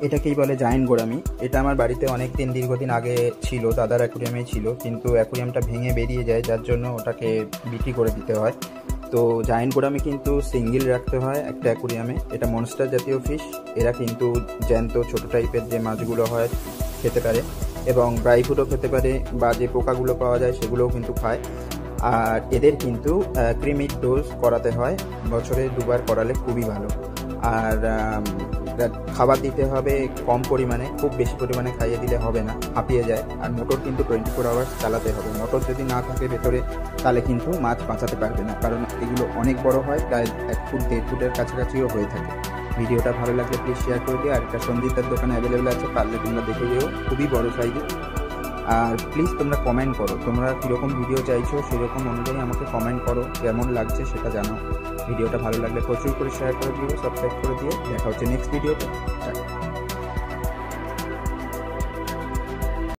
এটাকেই বলে giant gourami. এটা আমার বাড়িতে অনেক দিন দীর্ঘদিন আগে ছিল, দাদার অ্যাকুরিয়ামেই ছিল, কিন্তু অ্যাকুরিয়ামটা ভেঙে বেরিয়ে যায়, যার জন্য ওটাকে বিক্রি করে দিতে হয়। তো জায়ান্ট গোরামি কিন্তু সিঙ্গেল রাখতে হয় একটা অ্যাকুরিয়ামে। এটা মনস্টার জাতীয় ফিশ। এরা কিন্তু জ্যান্ত ছোট টাইপের যে মাছগুলো হয় খেতে পারে, এবং ড্রাই ফ্রুটও খেতে পারে, বা যে পোকাগুলো পাওয়া যায় সেগুলোও কিন্তু খায়। আর এদের কিন্তু ক্রিমির ডোজ করাতে হয়, বছরে 2বার করালে খুবই ভালো। আর খাবার দিতে হবে কম পরিমাণে, খুব বেশি পরিমাণে খাইয়ে দিলে হবে না, হাঁপিয়ে যায়। আর মোটর কিন্তু 24 আওয়ার্স চালাতে হবে। মোটর যদি না থাকে ভেতরে, তাহলে কিন্তু মাছ বাঁচাতে পারবে না, কারণ এগুলো অনেক বড় হয়, প্রায় 1 ফুট 1.5 ফুটের কাছাকাছিও হয়ে থাকে। ভিডিওটা ভালো লাগলে প্লিজ শেয়ার করে দিও। আর একটা সঞ্জিতার দোকানে অ্যাভেলেবেল আছে, পারলে তোমরা দেখে যেও, খুবই বড় সাইজের। আর প্লিজ তোমরা কমেন্ট করো, তোমরা কীরকম ভিডিও চাইছো সেরকম অনুযায়ী আমাকে কমেন্ট করো, কেমন লাগছে সেটা জানাও। ভিডিওটা ভালো লাগলে প্রচুর করে শেয়ার করে দিও, সাবস্ক্রাইব করে দিও। দেখা হচ্ছে নেক্সট ভিডিওতে।